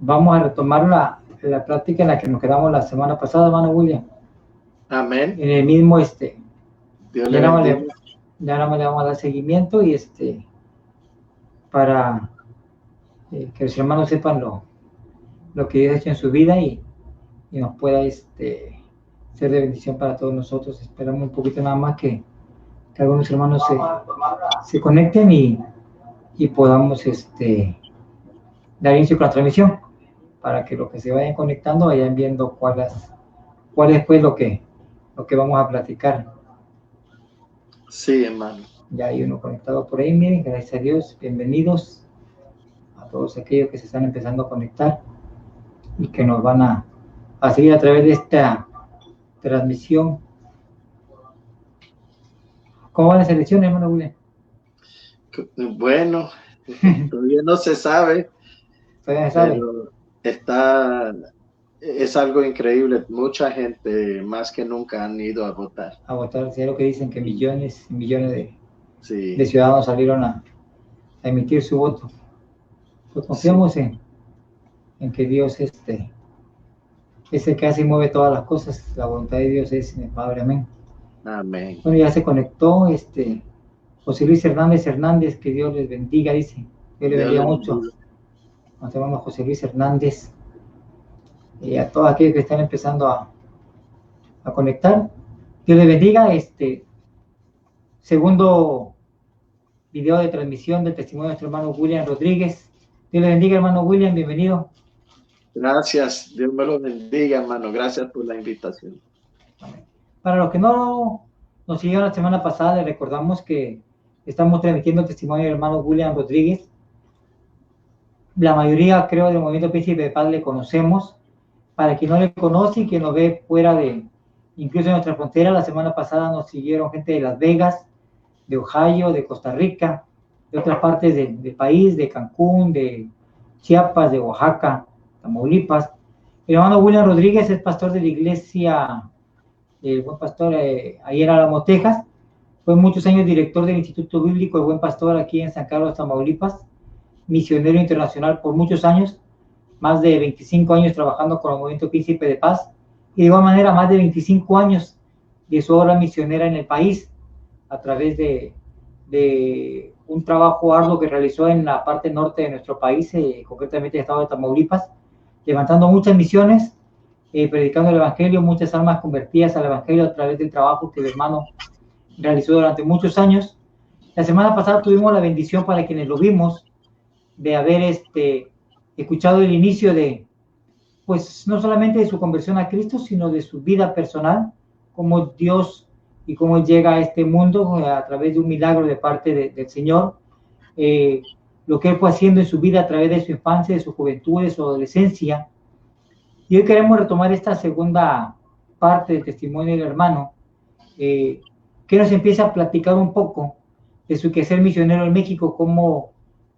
Vamos a retomar la práctica en la que nos quedamos la semana pasada, hermano William. Amén. En el mismo, Dios le bendiga. Ya no le vamos a dar seguimiento y para que los hermanos sepan lo que Dios ha hecho en su vida y nos pueda ser de bendición para todos nosotros. Esperamos un poquito nada más que algunos hermanos se conecten y podamos dar inicio con la transmisión para que los que se vayan conectando vayan viendo cuál es pues lo que vamos a platicar. Sí, hermano. Ya hay uno conectado por ahí, miren, gracias a Dios, bienvenidos a todos aquellos que se están empezando a conectar y que nos van a seguir a través de esta transmisión. ¿Cómo va la selección, hermano William? Bueno, todavía no se sabe. Todavía no se sabe. Pero es algo increíble. Mucha gente, más que nunca, han ido a votar. A votar, si es lo que dicen, que millones y millones Sí. de ciudadanos salieron a emitir su voto. Pues confiamos en que Dios es el que hace y mueve todas las cosas. La voluntad de Dios es en el Padre. Amén. Amén. Bueno, ya se conectó José Luis Hernández, que Dios les bendiga, dice. Dios le bendiga mucho. Nos llamamos José Luis Hernández. Y a todos aquellos que están empezando a conectar. Dios les bendiga. Segundo video de transmisión del testimonio de nuestro hermano William Rodríguez. Dios le bendiga, hermano William, bienvenido. Gracias, Dios me lo bendiga, hermano. Gracias por la invitación. Para los que no nos siguieron la semana pasada, les recordamos que estamos transmitiendo el testimonio del hermano William Rodríguez. La mayoría, creo, del Movimiento Príncipe de Paz le conocemos. Para quien no le conoce y quien nos ve fuera incluso en nuestra frontera, la semana pasada nos siguieron gente de Las Vegas, de Ohio, de Costa Rica, de otras partes del país, de Cancún, de Chiapas, de Oaxaca, Tamaulipas. El hermano William Rodríguez es pastor de la iglesia, el Buen Pastor, ahí en Álamo, Texas. Fue muchos años director del Instituto Bíblico El Buen Pastor aquí en San Carlos, Tamaulipas. Misionero internacional por muchos años, más de 25 años trabajando con el Movimiento Príncipe de Paz. Y de igual manera, más de 25 años de su obra misionera en el país, a través de un trabajo arduo que realizó en la parte norte de nuestro país, concretamente el estado de Tamaulipas, levantando muchas misiones, predicando el Evangelio, muchas almas convertidas al Evangelio a través del trabajo que el hermano realizó durante muchos años. La semana pasada tuvimos la bendición, para quienes lo vimos, de haber escuchado el inicio pues no solamente de su conversión a Cristo, sino de su vida personal, cómo Dios y cómo Él llega a este mundo a través de un milagro de parte del Señor, lo que Él fue haciendo en su vida a través de su infancia, de su juventud, de su adolescencia. Y hoy queremos retomar esta segunda parte del testimonio del hermano, que nos empieza a platicar un poco de su quehacer misionero en México, cómo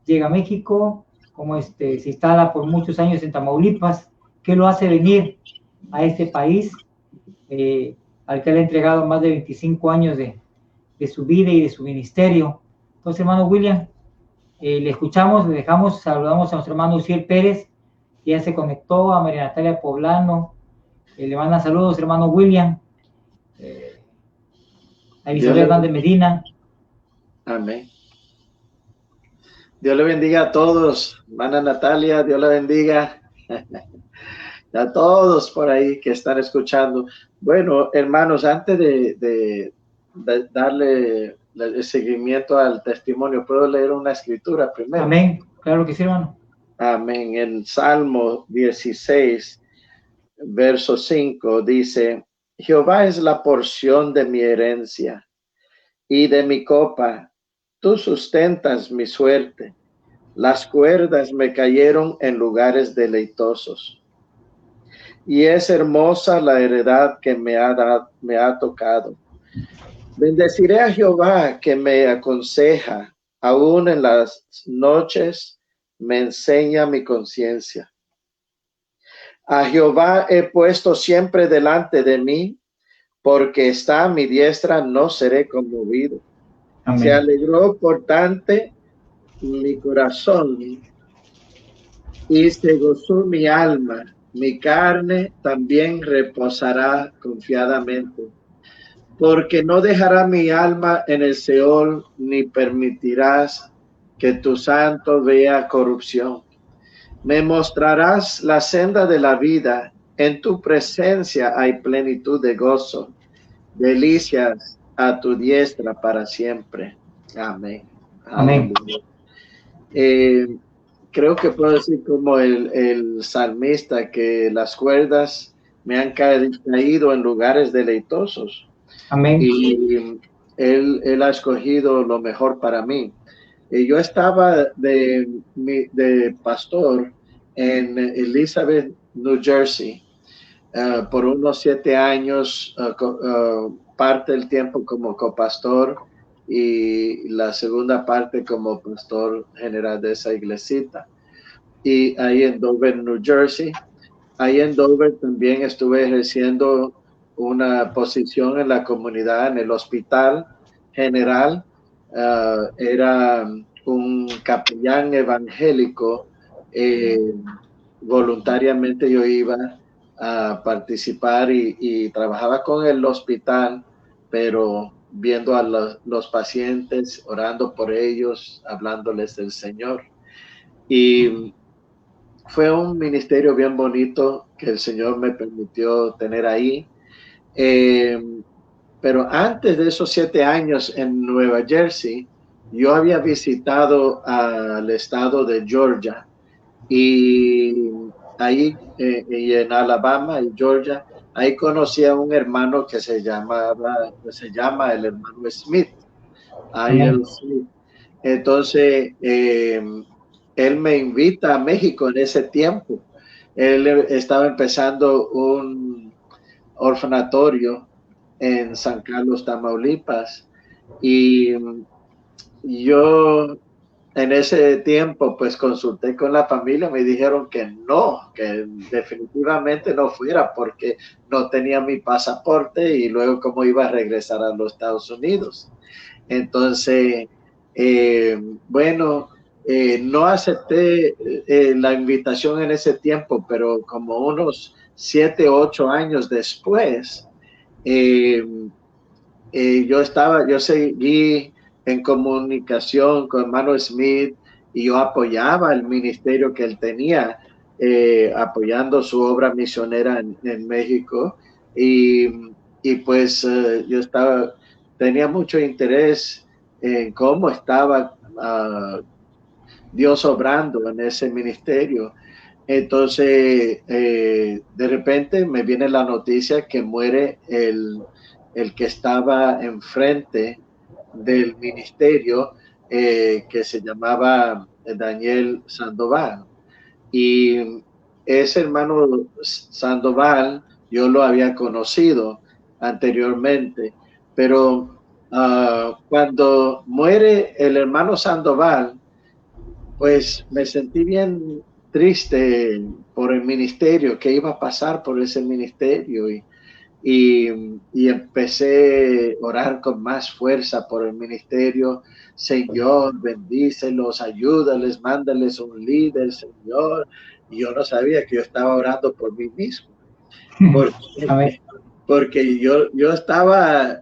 llega a México, cómo se instala por muchos años en Tamaulipas, qué lo hace venir a este país, al que le ha entregado más de 25 años de su vida y de su ministerio. Entonces, hermano William, le escuchamos, le dejamos, saludamos a nuestro hermano Uciel Pérez, que ya se conectó, a María Natalia Poblano, le mandan saludos, hermano William, a Isabel Hernández Medina. Amén. Dios le bendiga a todos, hermana Natalia, Dios le bendiga a todos por ahí que están escuchando. Bueno, hermanos, antes de darle el seguimiento al testimonio, ¿puedo leer una escritura primero? Amén, claro que sí, hermano. Amén. En Salmo 16, verso 5 dice: Jehová es la porción de mi herencia y de mi copa. Tú sustentas mi suerte. Las cuerdas me cayeron en lugares deleitosos. Y es hermosa la heredad que me ha tocado. Bendeciré a Jehová, que me aconseja, aún en las noches me enseña mi conciencia. A Jehová he puesto siempre delante de mí, porque está a mi diestra, no seré conmovido. Amén. Se alegró por tanto mi corazón, y se gozó mi alma, mi carne también reposará confiadamente, porque no dejará mi alma en el Seol, ni permitirás que tu santo vea corrupción. Me mostrarás la senda de la vida, en tu presencia hay plenitud de gozo, delicias a tu diestra para siempre. Amén. Amén. Aleluya. Creo que puedo decir como el salmista, que las cuerdas me han caído en lugares deleitosos, Amén. y él ha escogido lo mejor para mí. Yo estaba de pastor en Elizabeth, New Jersey, por unos 7 años, parte del tiempo como copastor y la segunda parte como pastor general de esa iglesita. Y ahí en Dover, New Jersey. Ahí en Dover también estuve ejerciendo una posición en la comunidad, en el hospital general. Era un capellán evangélico. Voluntariamente yo iba a participar y trabajaba con el hospital, pero viendo a los pacientes, orando por ellos, hablándoles del Señor. Y fue un ministerio bien bonito que el Señor me permitió tener ahí. Pero antes de esos 7 años en Nueva Jersey, yo había visitado al estado de Georgia, y ahí y en Alabama y Georgia, ahí conocí a un hermano que se llama el hermano Smith. Amén. Smith. Entonces, él me invita a México en ese tiempo. Él estaba empezando un orfanatorio en San Carlos, Tamaulipas, y yo en ese tiempo pues consulté con la familia, me dijeron que no, que definitivamente no fuera porque no tenía mi pasaporte y luego cómo iba a regresar a los Estados Unidos. Entonces, bueno, no acepté la invitación en ese tiempo, pero como unos 7, 8 años después, yo seguí en comunicación con hermano Smith, y yo apoyaba el ministerio que él tenía, apoyando su obra misionera en México, y pues yo tenía mucho interés en cómo estaba Dios obrando en ese ministerio. Entonces, de repente me viene la noticia que muere el que estaba enfrente del ministerio, que se llamaba Daniel Sandoval. Y ese hermano Sandoval yo lo había conocido anteriormente, pero cuando muere el hermano Sandoval, pues me sentí bien triste por el ministerio, que iba a pasar por ese ministerio, y empecé a orar con más fuerza por el ministerio. Señor, bendícelos, ayúdales, mándales un líder, Señor. Y yo no sabía que yo estaba orando por mí mismo, porque, Amén. porque yo estaba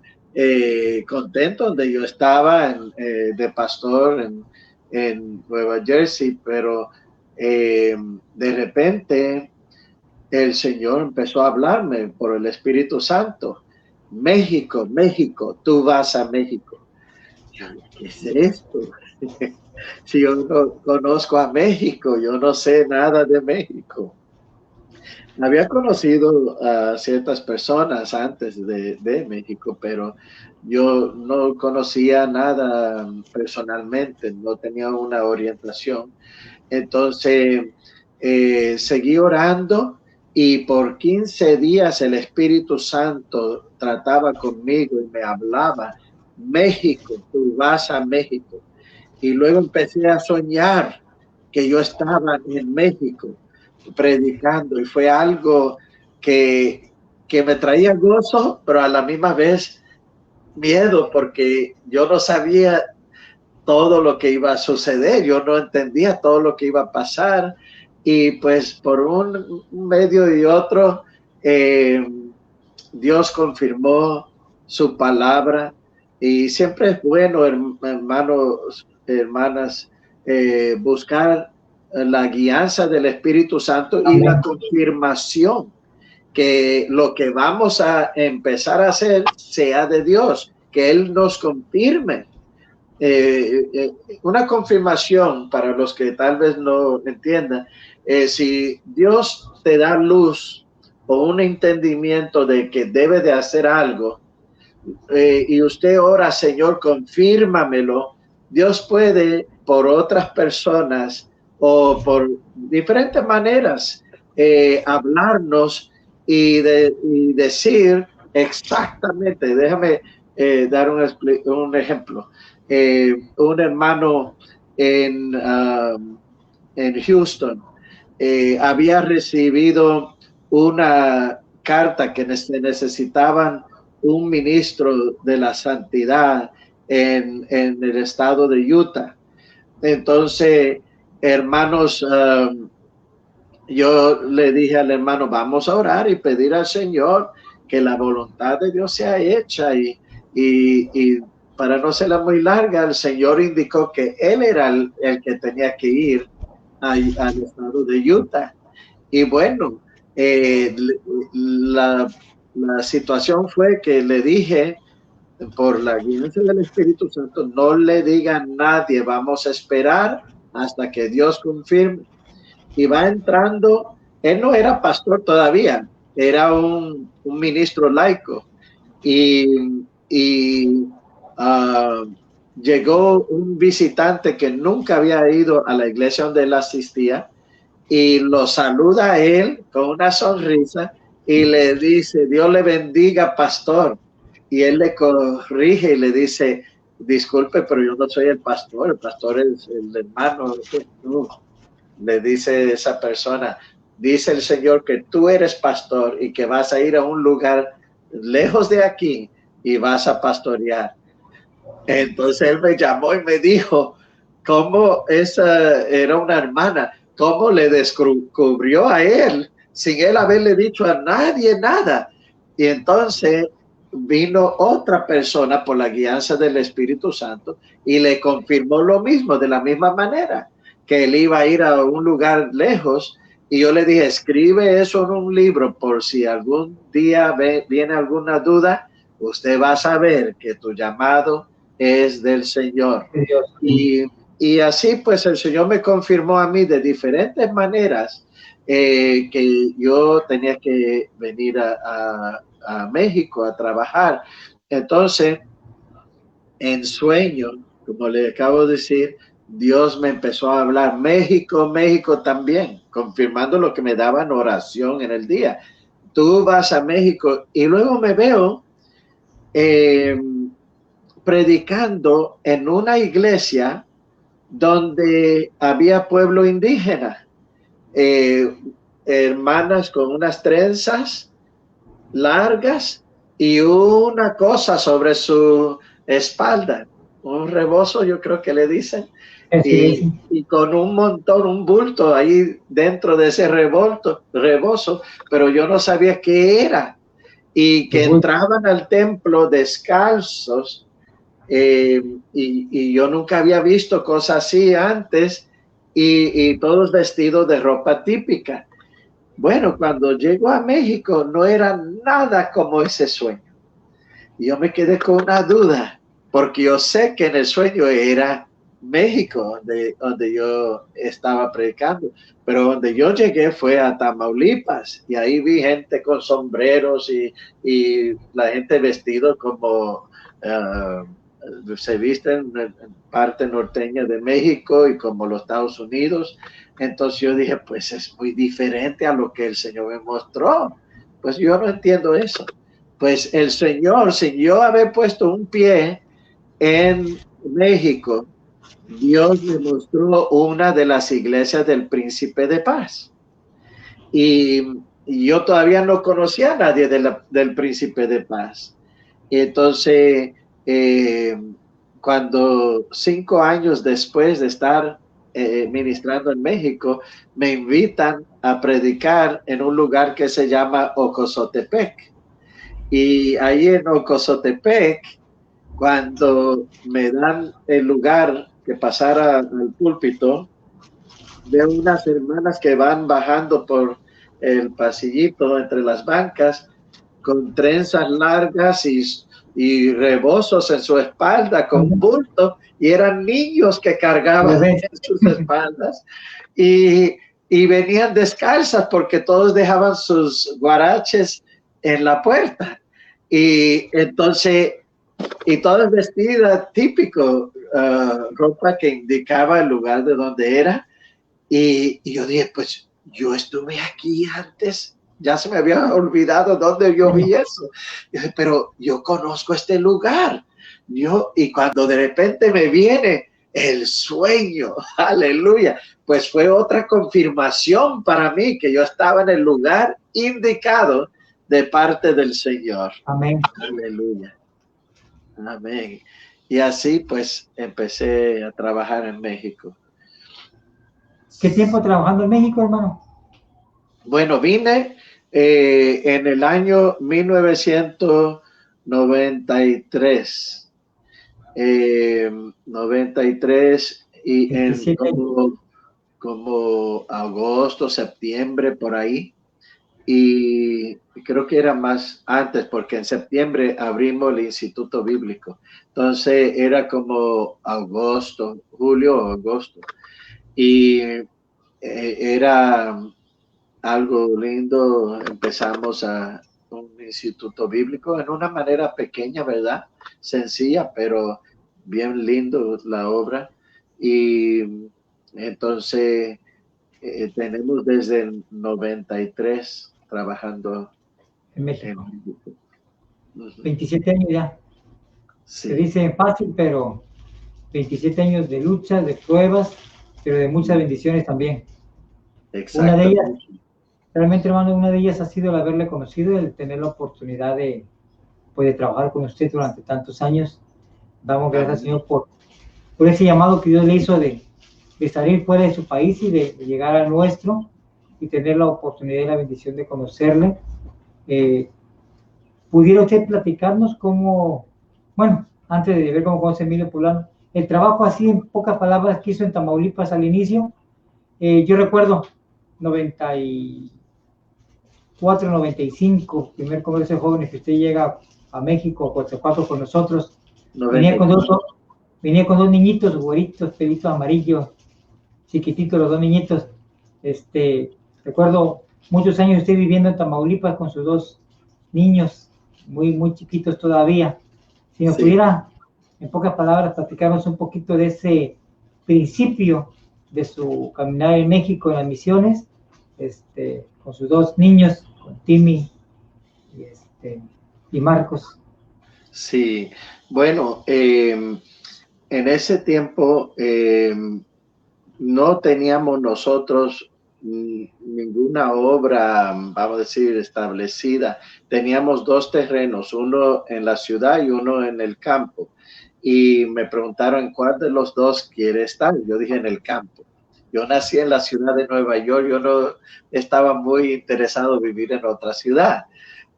contento donde yo estaba de pastor en Nueva Jersey, pero de repente el Señor empezó a hablarme por el Espíritu Santo. México, México, tú vas a México. ¿Qué es esto? Si yo no conozco a México, yo no sé nada de México. Había conocido a ciertas personas antes de México, pero yo no conocía nada personalmente, no tenía una orientación. Entonces, seguí orando, y por 15 días el Espíritu Santo trataba conmigo y me hablaba: México, tú vas a México. Y luego empecé a soñar que yo estaba en México predicando, y fue algo que me traía gozo, pero a la misma vez miedo, porque yo no sabía todo lo que iba a suceder, yo no entendía todo lo que iba a pasar, y pues por un medio y otro, Dios confirmó su palabra y siempre es bueno, hermanos, hermanas, buscar la guianza del Espíritu Santo y Amén. la confirmación que lo que vamos a empezar a hacer sea de Dios, que Él nos confirme. Una confirmación para los que tal vez no entiendan, si Dios te da luz o un entendimiento de que debe de hacer algo, y usted ora, Señor, confírmamelo, Dios puede por otras personas o por diferentes maneras hablarnos y decir exactamente. Déjame dar un ejemplo. Un hermano en Houston había recibido una carta que necesitaban un ministro de la santidad en el estado de Utah. Entonces, hermanos, yo le dije al hermano, vamos a orar y pedir al Señor que la voluntad de Dios sea hecha y para no serla muy larga, el Señor indicó que él era el que tenía que ir al estado de Utah. Y bueno, la situación fue que le dije, por la guianza del Espíritu Santo, no le diga a nadie, vamos a esperar hasta que Dios confirme. Y va entrando, él no era pastor todavía, era un ministro laico. Y llegó un visitante que nunca había ido a la iglesia donde él asistía y lo saluda a él con una sonrisa y le dice, Dios le bendiga, pastor. Y él le corrige y le dice, disculpe, pero yo no soy el pastor es el hermano. Le dice esa persona, dice el Señor que tú eres pastor y que vas a ir a un lugar lejos de aquí y vas a pastorear. Entonces él me llamó y me dijo, ¿cómo esa era una hermana? ¿Cómo le descubrió a él sin él haberle dicho a nadie nada? Y entonces vino otra persona por la guianza del Espíritu Santo y le confirmó lo mismo, de la misma manera, que él iba a ir a un lugar lejos. Y yo le dije, escribe eso en un libro por si algún día viene alguna duda, usted va a saber que tu llamado es del Señor. Y así pues el Señor me confirmó a mí de diferentes maneras que yo tenía que venir a México a trabajar. Entonces, en sueño, como le acabo de decir, Dios me empezó a hablar, México, México también, confirmando lo que me daba en oración en el día. Tú vas a México y luego me veo predicando en una iglesia donde había pueblo indígena, hermanas con unas trenzas largas y una cosa sobre su espalda, un rebozo, yo creo que le dicen, y con un montón, un bulto ahí dentro de ese rebozo, pero yo no sabía qué era, y que entraban al templo descalzos. Y yo nunca había visto cosas así antes y todos vestidos de ropa típica. Bueno, cuando llego a México no era nada como ese sueño. Y yo me quedé con una duda, porque yo sé que en el sueño era México, donde yo estaba predicando, pero donde yo llegué fue a Tamaulipas y ahí vi gente con sombreros y la gente vestido como se visten en parte norteña de México y como los Estados Unidos. Entonces yo dije, pues es muy diferente a lo que el Señor me mostró. Pues yo no entiendo eso. Pues el Señor, sin yo haber puesto un pie en México, Dios me mostró una de las iglesias del Príncipe de Paz. Y yo todavía no conocía a nadie del Príncipe de Paz. Y entonces, cuando 5 años después de estar ministrando en México, me invitan a predicar en un lugar que se llama Ocosotepec. Y ahí en Ocosotepec, cuando me dan el lugar que pasara al púlpito, veo unas hermanas que van bajando por el pasillito entre las bancas con trenzas largas y rebozos en su espalda con bulto, y eran niños que cargaban en sus espaldas y venían descalzas porque todos dejaban sus guaraches en la puerta. Y entonces, y todas vestidas típico, ropa que indicaba el lugar de donde era. Y yo dije, pues yo estuve aquí antes, ya se me había olvidado dónde yo vi eso. Y dije, pero yo conozco este lugar. Y cuando de repente me viene el sueño, aleluya, pues fue otra confirmación para mí que yo estaba en el lugar indicado de parte del Señor. Amén. Aleluya. Amén. Y así pues empecé a trabajar en México. ¿Qué tiempo trabajando en México, hermano? Bueno, vine en el año 1993. 93 y en como agosto, septiembre, por ahí. Y creo que era más antes, porque en septiembre abrimos el Instituto Bíblico. Entonces era como agosto, julio o agosto. Y era algo lindo. Empezamos a un instituto bíblico en una manera pequeña, ¿verdad? Sencilla, pero bien lindo la obra. Y entonces tenemos desde el 93 trabajando en México. en México. 27 años ya. Sí. Se dice fácil, pero 27 años de lucha, de pruebas, pero de muchas bendiciones también. Exacto. Una de ellas, realmente, hermano, una de ellas ha sido el haberle conocido, el tener la oportunidad de trabajar con usted durante tantos años. Damos gracias, Señor, por ese llamado que Dios le hizo de salir fuera de su país y de llegar al nuestro y tener la oportunidad y la bendición de conocerle. ¿Pudiera usted platicarnos cómo, bueno, antes de ver cómo conoce Emilio Poblano, el trabajo así en pocas palabras que hizo en Tamaulipas al inicio? Yo recuerdo 94, 95, primer congreso de jóvenes que usted llega a México, a Coatzacoalcos con nosotros. Venía con dos niñitos, güeritos, pelitos amarillos, chiquititos los dos niñitos. Recuerdo muchos años usted viviendo en Tamaulipas con sus dos niños, muy chiquitos todavía. Si nos pudiera, en pocas palabras, platicarnos un poquito de ese principio de su caminar en México, en las misiones, con sus dos niños, con Timmy y Marcos. Sí, bueno, en ese tiempo no teníamos nosotros ninguna obra, vamos a decir, establecida. Teníamos dos terrenos, uno en la ciudad y uno en el campo. Y me preguntaron cuál de los dos quiere estar. Yo dije en el campo. Yo nací en la ciudad de Nueva York, yo no estaba muy interesado en vivir en otra ciudad.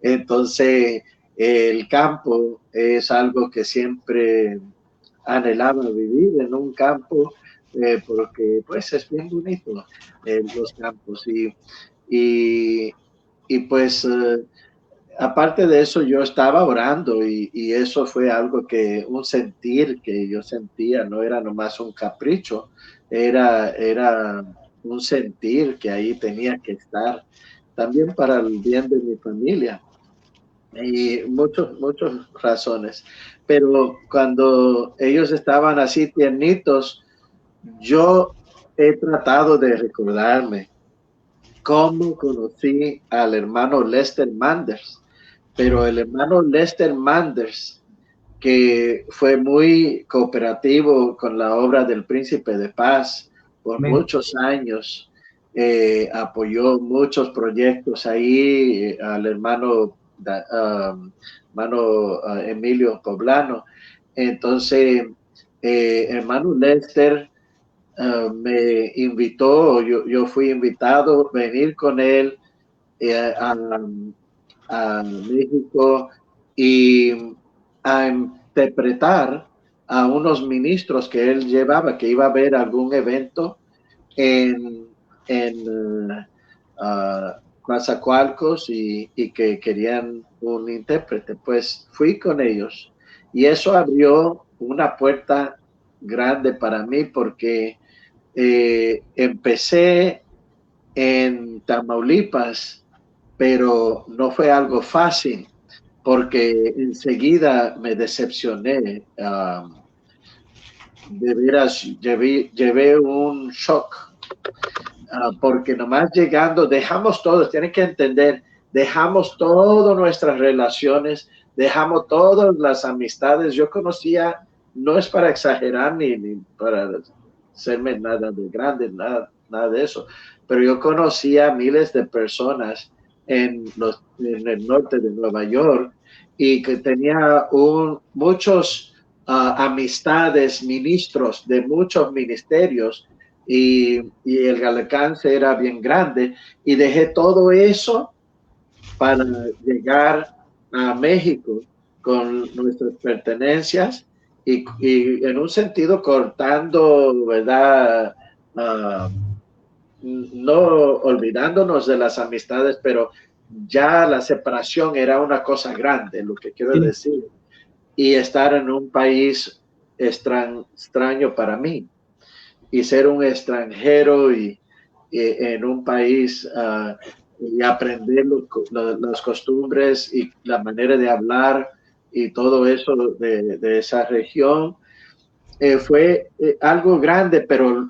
Entonces, el campo es algo que siempre anhelaba vivir en un campo, porque pues es bien bonito los campos y pues aparte de eso yo estaba orando y eso fue algo un sentir que yo sentía, no era nomás un capricho, era un sentir que ahí tenía que estar también para el bien de mi familia. Y muchas razones, pero cuando ellos estaban así tiernitos, yo he tratado de recordarme cómo conocí al hermano Lester Manders, pero el hermano Lester Manders, que fue muy cooperativo con la obra del Príncipe de Paz por muchos años, apoyó muchos proyectos ahí, al hermano Emilio Poblano. Entonces, hermano Lester me invitó, yo fui invitado a venir con él a México y a interpretar a unos ministros que él llevaba, que iba a haber algún evento en Coatzacoalcos y que querían un intérprete. Pues fui con ellos y eso abrió una puerta grande para mí porque empecé en Tamaulipas, pero no fue algo fácil porque enseguida me decepcioné. De veras, llevé un shock porque nomás llegando, dejamos todo, tienen que entender, dejamos todas nuestras relaciones, dejamos todas las amistades. Yo conocía, no es para exagerar ni para hacerme nada de grande, nada de eso, pero yo conocía miles de personas en el norte de Nueva York y que tenía muchos amistades, ministros de muchos ministerios y el alcance era bien grande y dejé todo eso para llegar a México con nuestras pertenencias y en un sentido cortando, ¿verdad? No olvidándonos de las amistades, pero ya la separación era una cosa grande, lo que quiero decir, y estar en un país extraño para mí y ser un extranjero y en un país y aprender las costumbres y la manera de hablar y todo eso de esa región. Fue algo grande, pero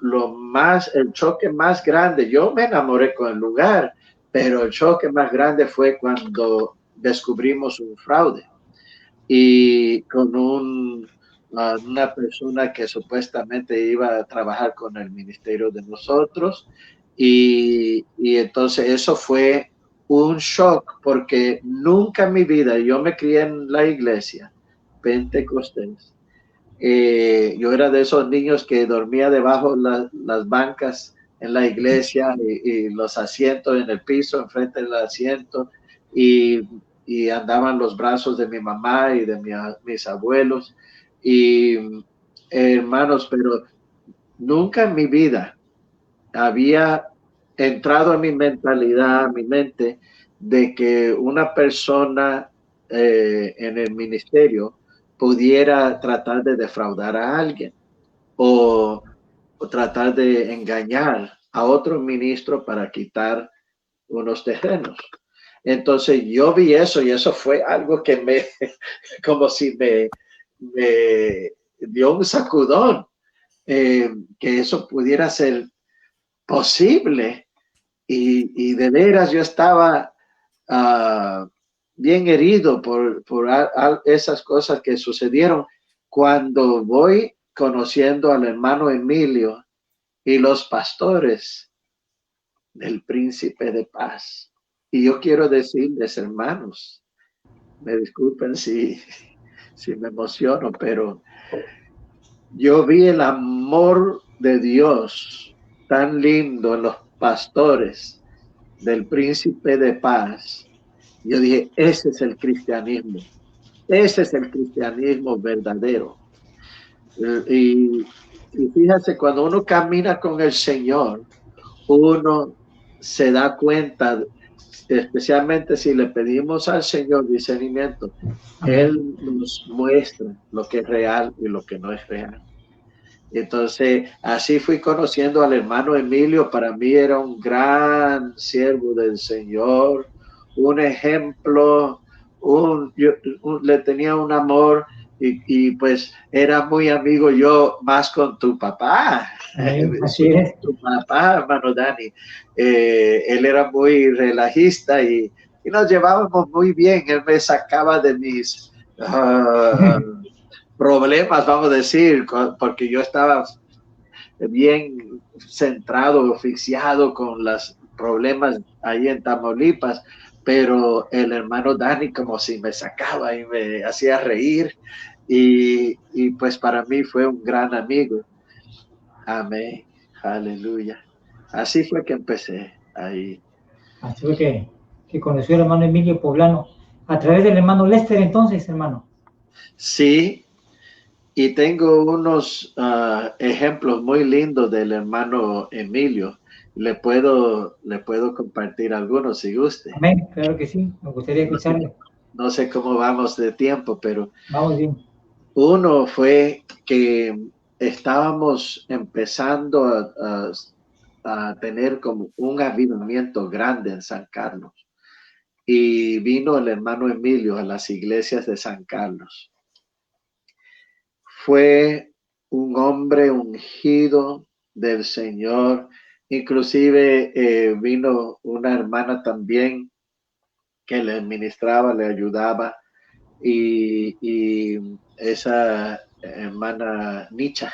el choque más grande, yo me enamoré con el lugar, pero el choque más grande fue cuando descubrimos un fraude y con una persona que supuestamente iba a trabajar con el ministerio de nosotros y entonces eso fue un shock porque nunca en mi vida, yo me crié en la iglesia pentecostés. Yo era de esos niños que dormía debajo las bancas en la iglesia y los asientos en el piso, enfrente del asiento, y andaban los brazos de mi mamá y de mis abuelos. Y hermanos, pero nunca en mi vida había entrado a mi mentalidad, a mi mente, de que una persona en el ministerio pudiera tratar de defraudar a alguien o tratar de engañar a otro ministro para quitar unos terrenos. Entonces yo vi eso y eso fue algo que como si me dio un sacudón, que eso pudiera ser posible. Y de veras yo estaba bien herido por esas cosas que sucedieron cuando voy conociendo al hermano Emilio y los pastores del Príncipe de Paz. Y yo quiero decirles, hermanos, me disculpen si me emociono, pero yo vi el amor de Dios tan lindo en los pastores del Príncipe de Paz. Yo dije, ese es el cristianismo. Ese es el cristianismo verdadero. Y fíjate, cuando uno camina con el Señor, uno se da cuenta, especialmente si le pedimos al Señor discernimiento, Él nos muestra lo que es real y lo que no es real. Entonces, así fui conociendo al hermano Emilio. Para mí era un gran siervo del Señor, un ejemplo, le tenía un amor y pues era muy amigo yo más con tu papá. Así es. Tu papá, hermano Dani. Él era muy relajista y nos llevábamos muy bien. Él me sacaba de mis problemas, vamos a decir, porque yo estaba bien centrado, oficiado con los problemas ahí en Tamaulipas, pero el hermano Dani como si me sacaba y me hacía reír y pues para mí fue un gran amigo. Amén. Aleluya. Así fue que empecé ahí. Así fue que conoció al hermano Emilio Poblano. A través del hermano Lester, entonces, hermano. Sí, y tengo unos ejemplos muy lindos del hermano Emilio. Le puedo compartir algunos si guste. Amén, claro que sí. Me gustaría No sé, escucharle. no sé cómo vamos de tiempo, pero Vamos bien. uno fue que estábamos empezando a tener como un avivamiento grande en San Carlos. Y vino el hermano Emilio a las iglesias de San Carlos. Fue un hombre ungido del Señor. Inclusive vino una hermana también que le ministraba, le ayudaba. Y esa hermana Nicha.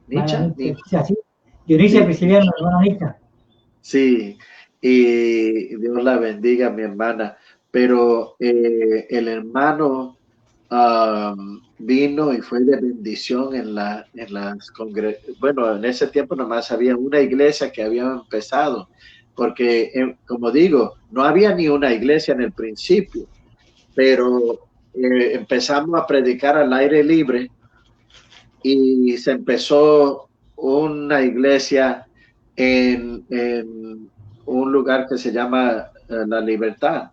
Hermana ¿Nicha? Anita, sí, así. Dionisia Sí, Prisciliano, hermana Anita. sí, y Dios la bendiga, mi hermana. Pero el hermano vino y fue de bendición bueno, en ese tiempo nomás había una iglesia que había empezado, porque como digo, no había ni una iglesia en el principio, pero empezamos a predicar al aire libre y se empezó una iglesia en un lugar que se llama La Libertad.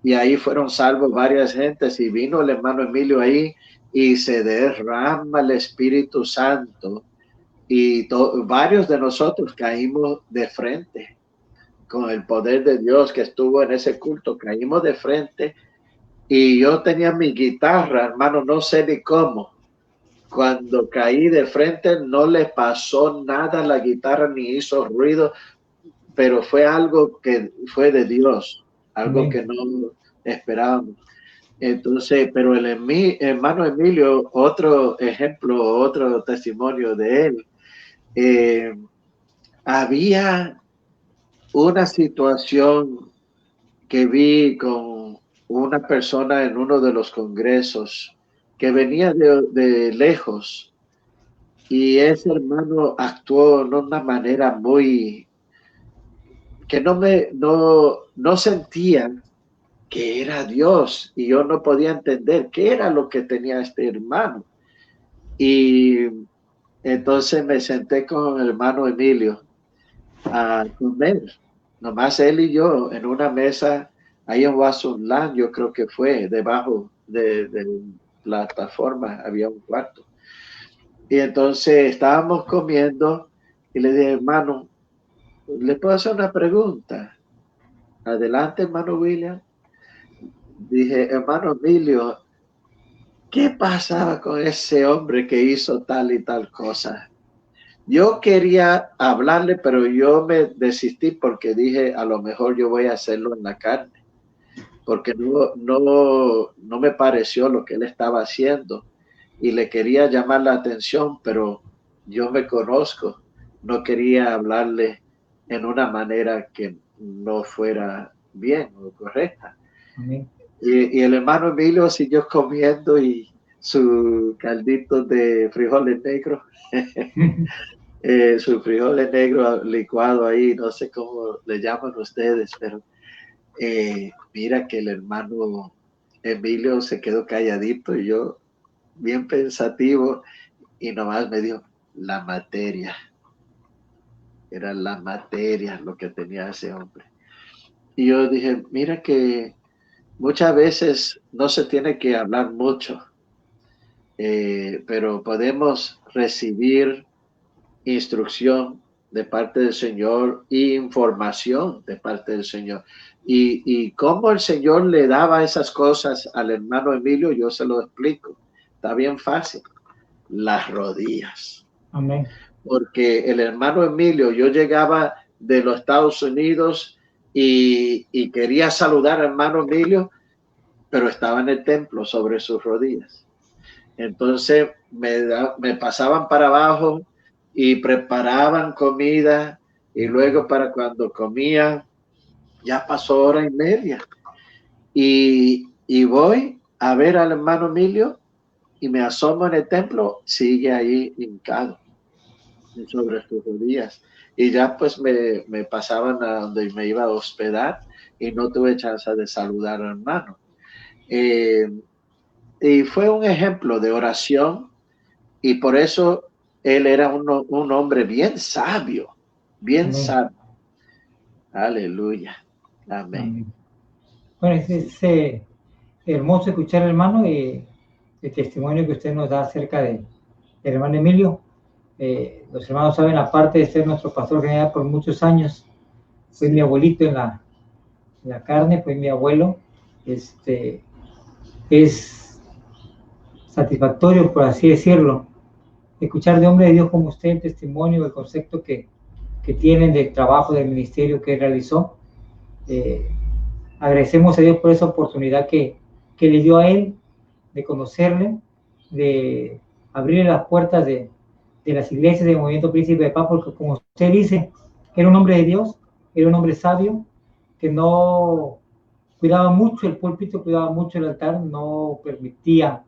Y ahí fueron salvos varias gentes y vino el hermano Emilio ahí y se derrama el Espíritu Santo y varios de nosotros caímos de frente con el poder de Dios que estuvo en ese culto, caímos de frente y yo tenía mi guitarra, hermano, no sé ni cómo. Cuando caí de frente no le pasó nada a la guitarra ni hizo ruido, pero fue algo que fue de Dios, algo Amén. que no esperábamos. Entonces, pero hermano Emilio, otro ejemplo, otro testimonio de él, había una situación que vi con una persona en uno de los congresos que venía de lejos. Y ese hermano actuó de una manera muy que no sentía que era Dios y yo no podía entender qué era lo que tenía este hermano. Y entonces me senté con el hermano Emilio a comer, nomás él y yo en una mesa ahí en Wasunlan, yo creo que fue debajo de la plataforma, había un cuarto. Y entonces estábamos comiendo y le dije, hermano, ¿le puedo hacer una pregunta? Adelante, hermano William. Dije, hermano Emilio, ¿qué pasaba con ese hombre que hizo tal y tal cosa? Yo quería hablarle, pero yo me desistí porque dije, a lo mejor yo voy a hacerlo en la carne, porque no me pareció lo que él estaba haciendo y le quería llamar la atención, pero yo me conozco, no quería hablarle en una manera que no fuera bien o correcta. Amén. Y el hermano Emilio siguió comiendo y su caldito de frijoles negros, su frijoles negros licuado ahí, no sé cómo le llaman ustedes, pero mira que el hermano Emilio se quedó calladito y yo bien pensativo y nomás me dijo, la materia, era la materia lo que tenía ese hombre. Y yo dije, mira que muchas veces no se tiene que hablar mucho, pero podemos recibir instrucción de parte del Señor y información de parte del Señor. Y cómo el Señor le daba esas cosas al hermano Emilio, yo se lo explico. Está bien fácil. Las rodillas. Amén. Porque el hermano Emilio, yo llegaba de los Estados Unidos y quería saludar al hermano Emilio, pero estaba en el templo sobre sus rodillas. Entonces me pasaban para abajo y preparaban comida y luego para cuando comía ya pasó hora y media y voy a ver al hermano Emilio y me asomo en el templo, sigue ahí hincado. sobre sus rodillas. Y ya pues me pasaban a donde me iba a hospedar y no tuve chance de saludar al hermano. Y fue un ejemplo de oración y por eso él era un hombre bien sabio, bien Amén. sabio. Aleluya. Amén. Amén. Bueno, es hermoso escuchar, hermano, el testimonio que usted nos da acerca del hermano Emilio. Los hermanos saben, aparte de ser nuestro pastor general por muchos años, fue mi abuelito en la carne, fue mi abuelo. Es satisfactorio, por así decirlo, escuchar de hombre de Dios como usted el testimonio, el concepto que tienen del trabajo del ministerio que realizó. Agradecemos a Dios por esa oportunidad que le dio a él de conocerle, de abrir las puertas de las iglesias del Movimiento Príncipe de Paz, porque como usted dice, era un hombre de Dios, era un hombre sabio, que no cuidaba mucho el púlpito, cuidaba mucho el altar, no permitía,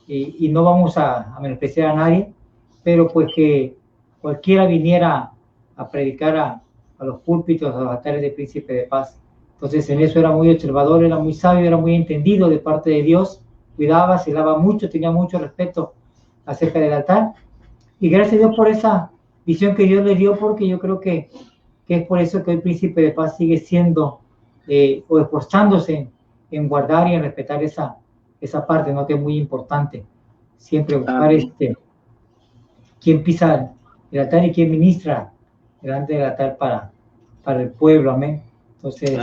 y no vamos a menospreciar a nadie, pero pues que cualquiera viniera a predicar a los púlpitos, a los altares del Príncipe de Paz. Entonces en eso era muy observador, era muy sabio, era muy entendido de parte de Dios, cuidaba, se daba mucho, tenía mucho respeto acerca del altar. Y gracias a Dios por esa visión que Dios le dio, porque yo creo que es por eso que el Príncipe de Paz sigue siendo o esforzándose en guardar y en respetar esa parte, ¿no? Que es muy importante. Siempre buscar quién pisa el altar y quién ministra delante del altar para el pueblo, amén. Entonces,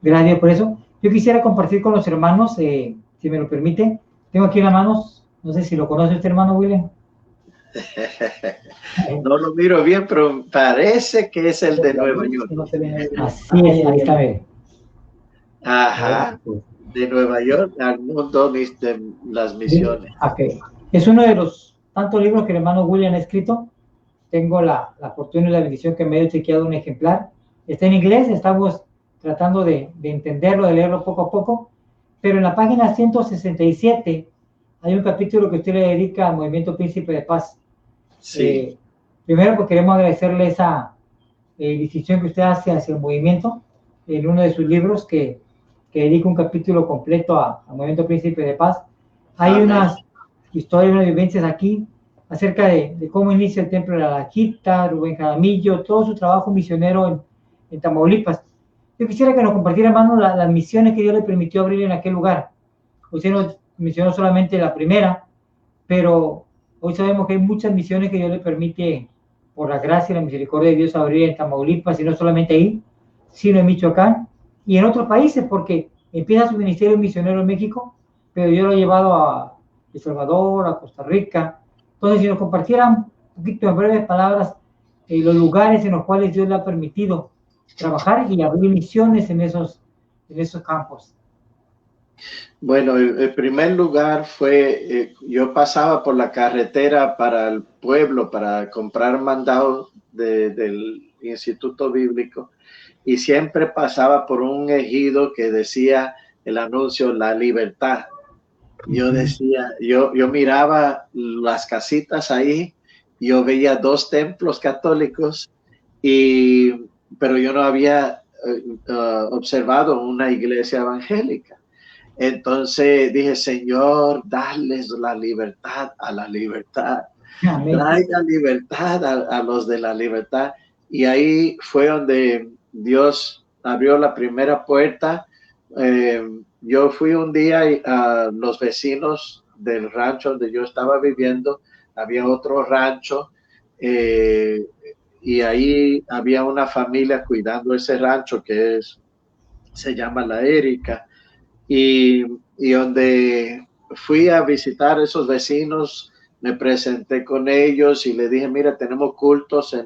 gracias por eso. Yo quisiera compartir con los hermanos, si me lo permite. Tengo aquí en las manos, no sé si lo conoce este hermano, William. No lo miro bien, pero parece que es el de Nueva York. Así es, ahí está. Ajá, de Nueva York al mundo de las misiones. Okay. Es uno de los tantos libros que el hermano William ha escrito. Tengo la fortuna y la bendición que me he chequeado un ejemplar. Está en inglés, estamos tratando de entenderlo, de leerlo poco a poco, pero en la página 167 hay un capítulo que usted le dedica al Movimiento Príncipe de Paz. Sí. Primero, pues queremos agradecerle esa decisión que usted hace hacia el movimiento en uno de sus libros que dedica un capítulo completo al Movimiento Príncipe de Paz. Hay unas historias, unas vivencias aquí acerca de cómo inicia el Templo de la Laquita, Rubén Jaramillo, todo su trabajo misionero en Tamaulipas. Yo quisiera que nos compartiera, hermano, las misiones que Dios le permitió abrir en aquel lugar. Usted nos mencionó solamente la primera, pero hoy sabemos que hay muchas misiones que Dios le permite, por la gracia y la misericordia de Dios, abrir en Tamaulipas, y no solamente ahí, sino en Michoacán y en otros países, porque empieza su ministerio misionero en México, pero Dios lo ha llevado a El Salvador, a Costa Rica. Entonces, si nos compartieran un poquito en breves palabras los lugares en los cuales Dios le ha permitido trabajar y abrir misiones en esos campos. Bueno, el primer lugar fue, yo pasaba por la carretera para el pueblo para comprar mandados del Instituto Bíblico y siempre pasaba por un ejido que decía el anuncio La Libertad. Yo decía, yo miraba las casitas ahí, yo veía 2 templos católicos, pero yo no había observado una iglesia evangélica. Entonces dije, Señor, darles la libertad a la libertad. Traiga libertad a los de la libertad. Y ahí fue donde Dios abrió la primera puerta. Yo fui un día a los vecinos del rancho donde yo estaba viviendo. Había otro rancho y ahí había una familia cuidando ese rancho que se llama La Erika. Y donde fui a visitar a esos vecinos, me presenté con ellos y le dije, mira, tenemos cultos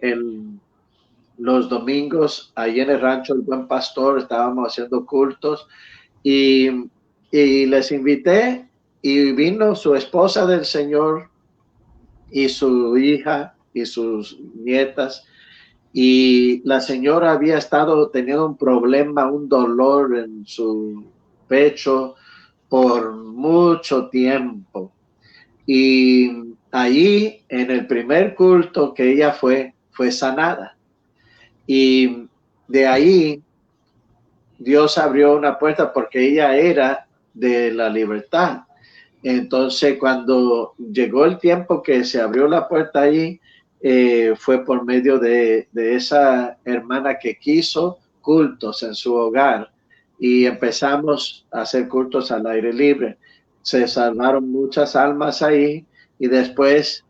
en los domingos, ahí en el rancho El Buen Pastor, estábamos haciendo cultos y les invité y vino su esposa del Señor y su hija y sus nietas. Y la señora había estado teniendo un problema, un dolor en su pecho por mucho tiempo. Y ahí en el primer culto que ella fue sanada. Y de ahí Dios abrió una puerta porque ella era de la libertad. Entonces, cuando llegó el tiempo que se abrió la puerta allí, fue por medio de esa hermana que quiso cultos en su hogar y empezamos a hacer cultos al aire libre. Se salvaron muchas almas ahí y después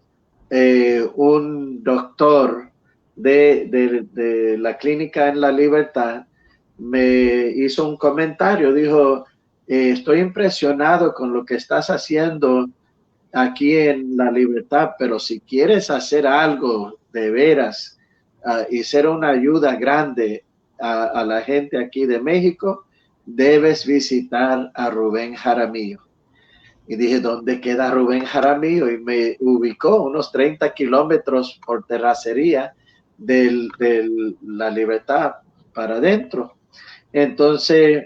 un doctor de la clínica en la Libertad me hizo un comentario, dijo, estoy impresionado con lo que estás haciendo aquí en la Libertad, pero si quieres hacer algo de veras y ser una ayuda grande a la gente aquí de México, debes visitar a Rubén Jaramillo. Y dije, ¿dónde queda Rubén Jaramillo? Y me ubicó unos 30 kilómetros por terracería de la Libertad para adentro. Entonces,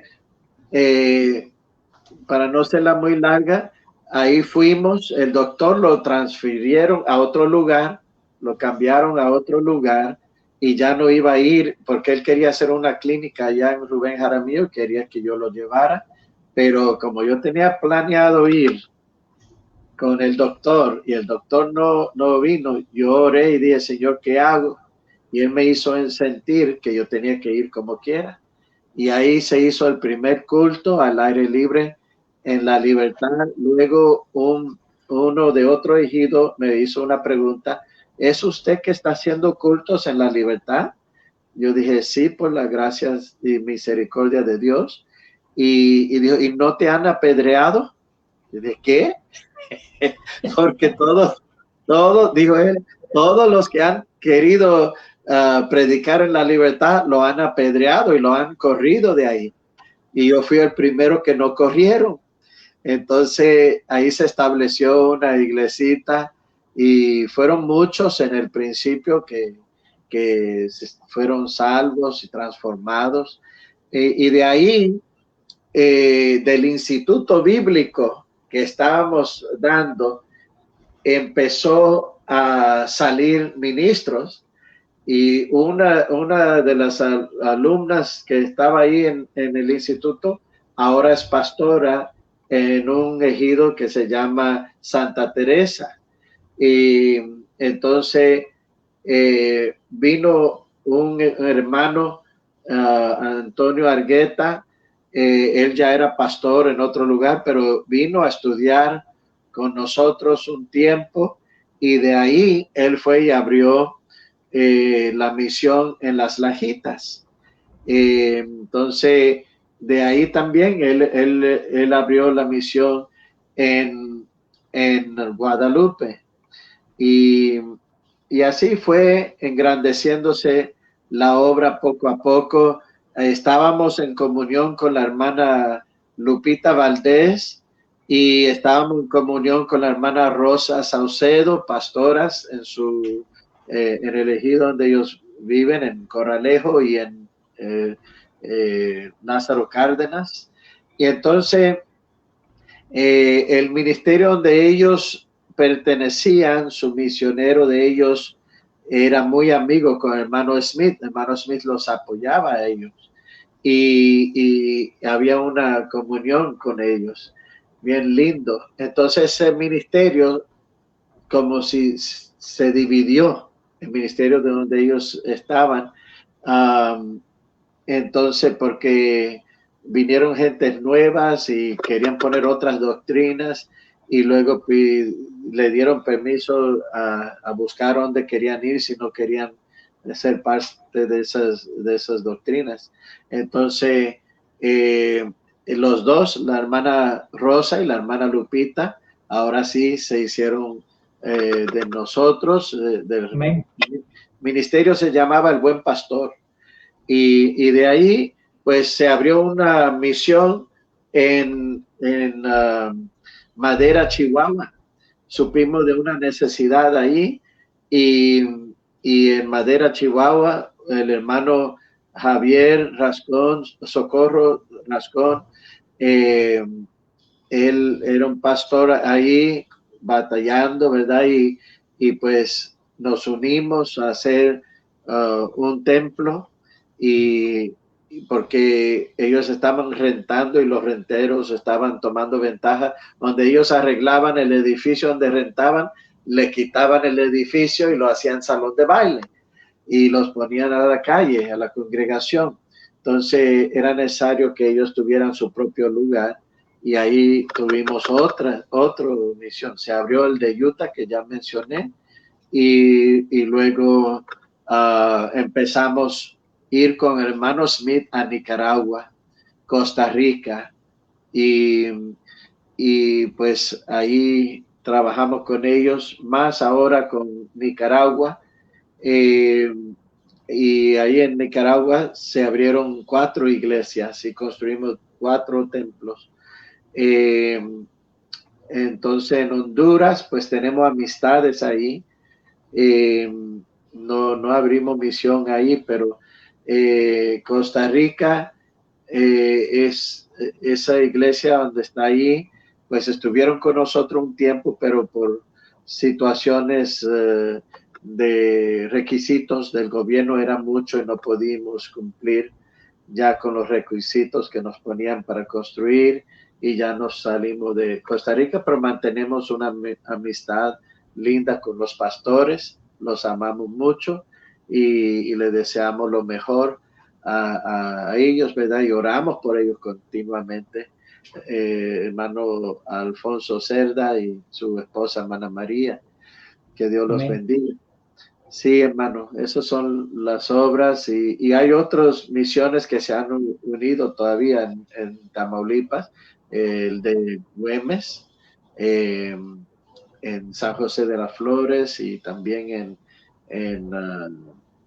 para no serla muy larga, ahí fuimos, el doctor lo transfirieron a otro lugar, lo cambiaron a otro lugar y ya no iba a ir porque él quería hacer una clínica allá en Rubén Jaramillo, quería que yo lo llevara, pero como yo tenía planeado ir con el doctor y el doctor no vino, yo oré y dije, Señor, ¿qué hago? Y él me hizo sentir que yo tenía que ir como quiera. Y ahí se hizo el primer culto al aire libre en la Libertad. Luego uno de otro ejido me hizo una pregunta, ¿es usted que está haciendo cultos en la Libertad? Yo dije, sí, por las gracias y misericordia de Dios. Y dijo, ¿y no te han apedreado? Y dije, ¿qué? Porque dijo él, todos los que han querido predicar en la Libertad lo han apedreado y lo han corrido de ahí. Y yo fui el primero que no corrieron. Entonces ahí se estableció una iglesita y fueron muchos en el principio que fueron salvos y transformados. Y de ahí, del instituto bíblico que estábamos dando, empezó a salir ministros y una de las alumnas que estaba ahí en el instituto ahora es pastora en un ejido que se llama Santa Teresa. Y entonces vino un hermano, Antonio Argueta, él ya era pastor en otro lugar, pero vino a estudiar con nosotros un tiempo y de ahí él fue y abrió la misión en Las Lajitas. Entonces, de ahí también él abrió la misión en Guadalupe. Y así fue engrandeciéndose la obra poco a poco. Estábamos en comunión con la hermana Lupita Valdés y estábamos en comunión con la hermana Rosa Saucedo, pastoras en el ejido donde ellos viven, en Corralejo y en Lázaro Cárdenas. Y entonces el ministerio donde ellos pertenecían, su misionero de ellos era muy amigo con el hermano Smith. El hermano Smith los apoyaba a ellos y había una comunión con ellos bien lindo. Entonces ese ministerio como si se dividió el ministerio de donde ellos estaban. Entonces porque vinieron gentes nuevas y querían poner otras doctrinas y luego le dieron permiso a buscar dónde querían ir si no querían ser parte de esas doctrinas. Entonces, los dos, la hermana Rosa y la hermana Lupita, ahora sí se hicieron de nosotros, del ministerio se llamaba El Buen Pastor. Y de ahí, pues se abrió una misión en Madera, Chihuahua. Supimos de una necesidad ahí y en Madera, Chihuahua, el hermano Javier Rascón, Socorro Rascón, él era un pastor ahí batallando, ¿verdad? Y pues nos unimos a hacer un templo y porque ellos estaban rentando y los renteros estaban tomando ventaja. Donde ellos arreglaban el edificio donde rentaban, le quitaban el edificio y lo hacían salón de baile y los ponían a la calle, a la congregación. Entonces era necesario que ellos tuvieran su propio lugar y ahí tuvimos otra misión. Se abrió el de Utah que ya mencioné y luego empezamos a ir con el hermano Smith a Nicaragua, Costa Rica y pues ahí trabajamos con ellos, más ahora con Nicaragua. Y ahí en Nicaragua se abrieron 4 iglesias y construimos 4 templos. Entonces en Honduras pues tenemos amistades ahí. No abrimos misión ahí, pero Costa Rica es esa iglesia donde está ahí, pues estuvieron con nosotros un tiempo, pero por situaciones de requisitos del gobierno era mucho y no pudimos cumplir ya con los requisitos que nos ponían para construir y ya nos salimos de Costa Rica, pero mantenemos una amistad linda con los pastores, los amamos mucho y les deseamos lo mejor a ellos, ¿verdad? Y oramos por ellos continuamente. Hermano Alfonso Cerda y su esposa, hermana María, que Dios los bendiga. Sí, hermano, esas son las obras y hay otras misiones que se han unido todavía en Tamaulipas, el de Güemes, en San José de las Flores y también en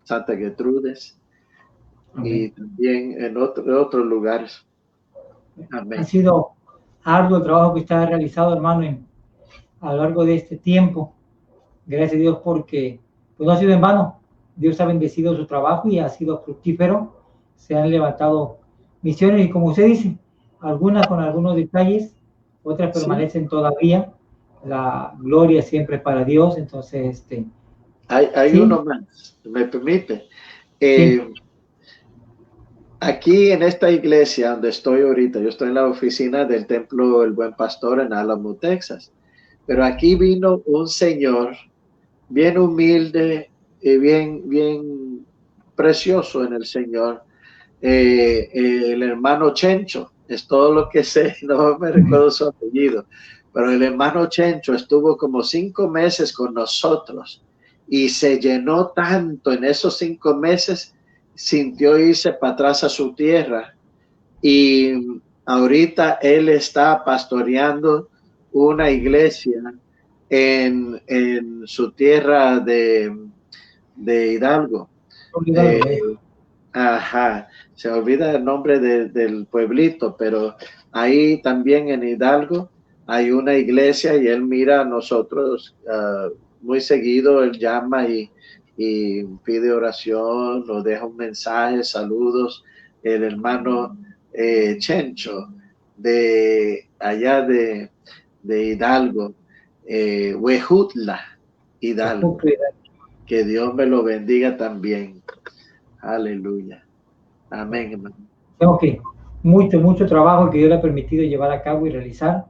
Santa Gertrudes y también en otros lugares. Amén. Ha sido arduo el trabajo que usted ha realizado, hermano, a lo largo de este tiempo. Gracias a Dios porque pues no ha sido en vano. Dios ha bendecido su trabajo y ha sido fructífero. Se han levantado misiones y como usted dice, algunas con algunos detalles, otras permanecen todavía. La gloria siempre para Dios. Entonces, hay ¿sí? uno más, me permite. Sí. Aquí en esta iglesia donde estoy ahorita, yo estoy en la oficina del Templo El Buen Pastor en Alamo, Texas. Pero aquí vino un señor bien humilde y bien precioso en el Señor. El hermano Chencho, es todo lo que sé, no me recuerdo su apellido, pero el hermano Chencho estuvo como 5 meses con nosotros y se llenó tanto en esos 5 meses, sintió irse para atrás a su tierra y ahorita él está pastoreando una iglesia en su tierra de Hidalgo. Ajá, se olvida el nombre del pueblito, pero ahí también en Hidalgo hay una iglesia y él mira a nosotros muy seguido, él llama y pide oración, nos deja un mensaje, saludos, el hermano Chencho de allá de Hidalgo, Huejutla, Hidalgo. Que Dios me lo bendiga también. Aleluya. Amén, hermano. Tengo que mucho trabajo que Dios le ha permitido llevar a cabo y realizar.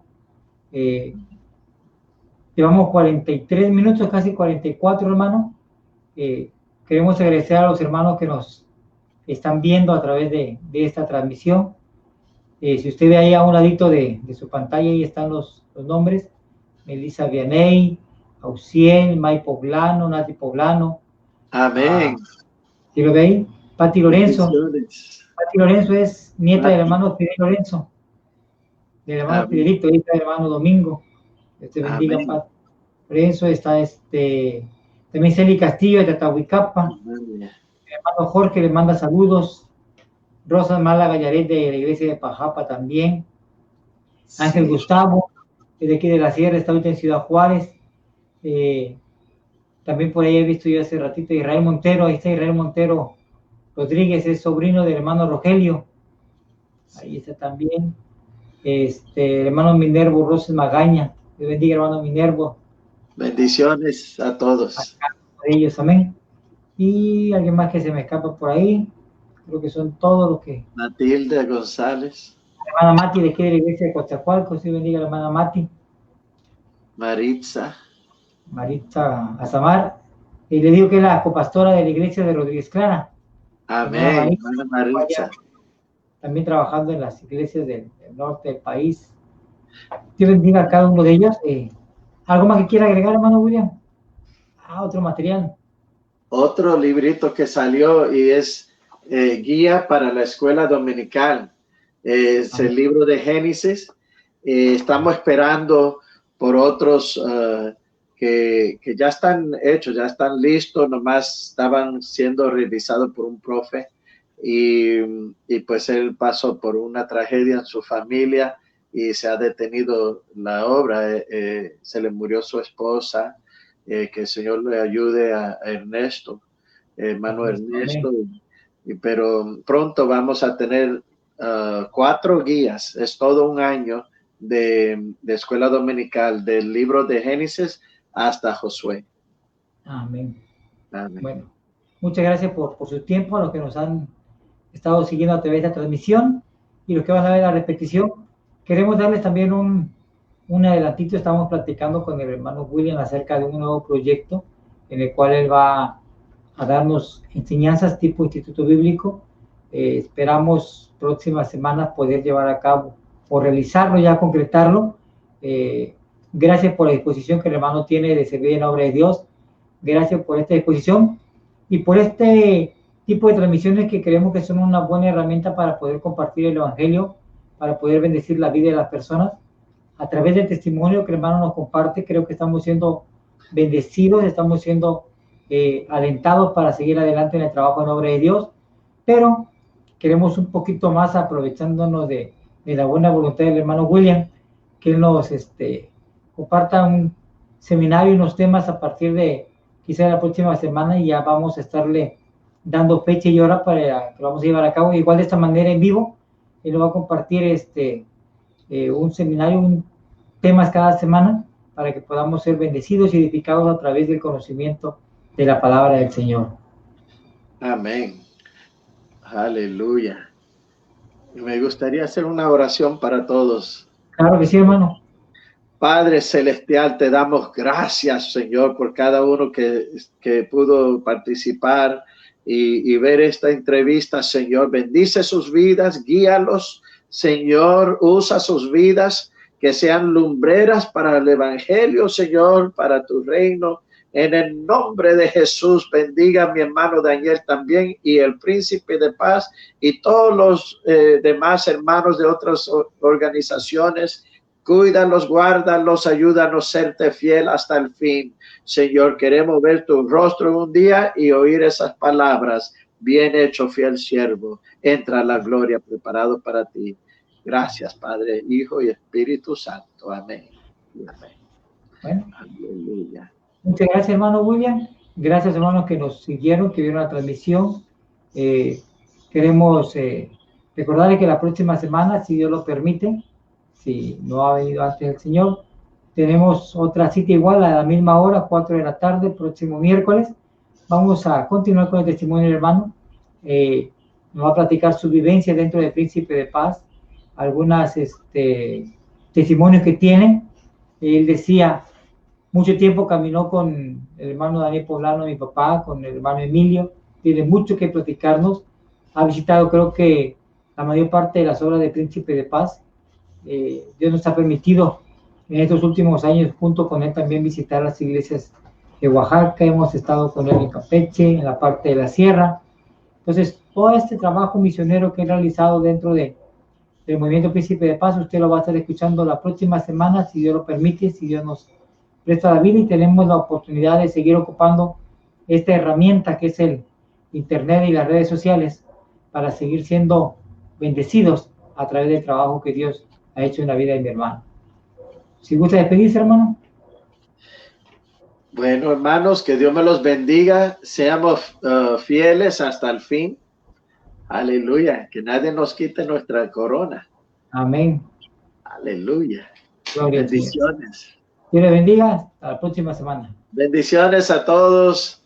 Llevamos 43 minutos, casi 44, hermano. Queremos agradecer a los hermanos que nos están viendo a través de esta transmisión. Si usted ve ahí a un ladito de su pantalla, ahí están los nombres. Melissa Vianey, Auxiel, May Poblano, Nati Poblano. Amén. ¿Sí lo ve ahí? Pati Lorenzo. Pati Lorenzo es nieta del hermano Fidel Lorenzo. Del hermano Amén. Fidelito, hija del hermano Domingo. Te bendiga, Pati Lorenzo. Está también Celi Castillo de Tatahuicapa. El hermano Jorge le manda saludos. Rosa Málaga Yaret de la iglesia de Pajapa también. Ángel Gustavo, de aquí de la Sierra, está ahorita en Ciudad Juárez. También por ahí he visto yo hace ratito Israel Montero. Ahí está Israel Montero Rodríguez, es sobrino del hermano Rogelio. Ahí está también. El hermano Minervo Roses Magaña. Dios bendiga, hermano Minervo. Bendiciones a todos. A ellos, amén. Y alguien más que se me escapa por ahí. Creo que son todos los que... Matilde González. La hermana Mati de aquí de la iglesia de Coatzacoalcos. Dios bendiga a la hermana Mati. Maritza. Maritza Azamar. Y le digo que es la copastora de la iglesia de Rodríguez Clara. Amén. Maritza. También trabajando en las iglesias del norte del país. Dios bendiga a cada uno de ellos. ¿Algo más que quiera agregar, hermano William? Otro material. Otro librito que salió y es guía para la escuela dominical. Es el libro de Génesis. Estamos esperando por otros que ya están hechos, ya están listos, nomás estaban siendo revisados por un profe y pues él pasó por una tragedia en su familia y se ha detenido la obra. Se le murió su esposa. Que el Señor le ayude a Ernesto, hermano Ernesto, pero pronto vamos a tener 4 guías. Es todo un año de escuela dominical, del libro de Génesis hasta Josué. Amén. Amén. Bueno, muchas gracias por su tiempo, a los que nos han estado siguiendo a través de la transmisión y los que van a ver la repetición. Queremos darles también un adelantito. Estamos platicando con el hermano William acerca de un nuevo proyecto en el cual él va a darnos enseñanzas tipo instituto bíblico. Esperamos próximas semanas poder llevar a cabo o realizarlo, ya concretarlo. Gracias por la disposición que el hermano tiene de servir en la obra de Dios. Gracias por esta disposición y por este tipo de transmisiones que creemos que son una buena herramienta para poder compartir el evangelio, para poder bendecir la vida de las personas. A través del testimonio que el hermano nos comparte, creo que estamos siendo bendecidos, estamos siendo alentados para seguir adelante en el trabajo en obra de Dios, pero queremos un poquito más, aprovechándonos de la buena voluntad del hermano William, que él nos comparta un seminario y unos temas a partir de quizá la próxima semana, y ya vamos a estarle dando fecha y hora para que lo vamos a llevar a cabo. Igual de esta manera en vivo, él nos va a compartir un seminario, temas cada semana, para que podamos ser bendecidos y edificados a través del conocimiento de la palabra del Señor. Amén. Aleluya. Me gustaría hacer una oración para todos. Claro que sí, hermano. Padre Celestial, te damos gracias, Señor, por cada uno que pudo participar y ver esta entrevista, Señor. Bendice sus vidas, guíalos, Señor, usa sus vidas, que sean lumbreras para el evangelio, Señor, para tu reino. En el nombre de Jesús, bendiga a mi hermano Daniel también y el príncipe de paz y todos los demás hermanos de otras organizaciones. Cuídalos, guárdalos, ayúdanos a serte fiel hasta el fin. Señor, queremos ver tu rostro un día y oír esas palabras. Bien hecho, fiel siervo. Entra a la gloria preparado para ti. Gracias, Padre, Hijo y Espíritu Santo. Amén. Amén. Bueno, aleluya. Muchas gracias, hermano William. Gracias, hermanos, que nos siguieron, que vieron la transmisión. Queremos recordarles que la próxima semana, si Dios lo permite, si no ha venido antes el Señor, tenemos otra cita igual a la misma hora, 4 de la tarde, próximo miércoles. Vamos a continuar con el testimonio del hermano. Nos va a platicar su vivencia dentro del Príncipe de Paz, algunas testimonios que tiene. Él decía, mucho tiempo caminó con el hermano Daniel Poblano, mi papá, con el hermano Emilio. Tiene mucho que platicarnos. Ha visitado, creo que, la mayor parte de las obras del Príncipe de Paz. Dios nos ha permitido en estos últimos años, junto con él, también visitar las iglesias de Oaxaca. Hemos estado con él en Campeche, en la parte de la sierra. Entonces, todo este trabajo misionero que he realizado dentro del Movimiento Príncipe de Paz, usted lo va a estar escuchando la próxima semana, si Dios lo permite, si Dios nos presta la vida y tenemos la oportunidad de seguir ocupando esta herramienta que es el Internet y las redes sociales para seguir siendo bendecidos a través del trabajo que Dios ha hecho en la vida de mi hermano. Si gusta despedirse, hermano. Bueno, hermanos, que Dios me los bendiga. Seamos fieles hasta el fin. Aleluya. Que nadie nos quite nuestra corona. Amén. Aleluya. Gloria bendiciones. Dios les bendiga. Hasta la próxima semana. Bendiciones a todos.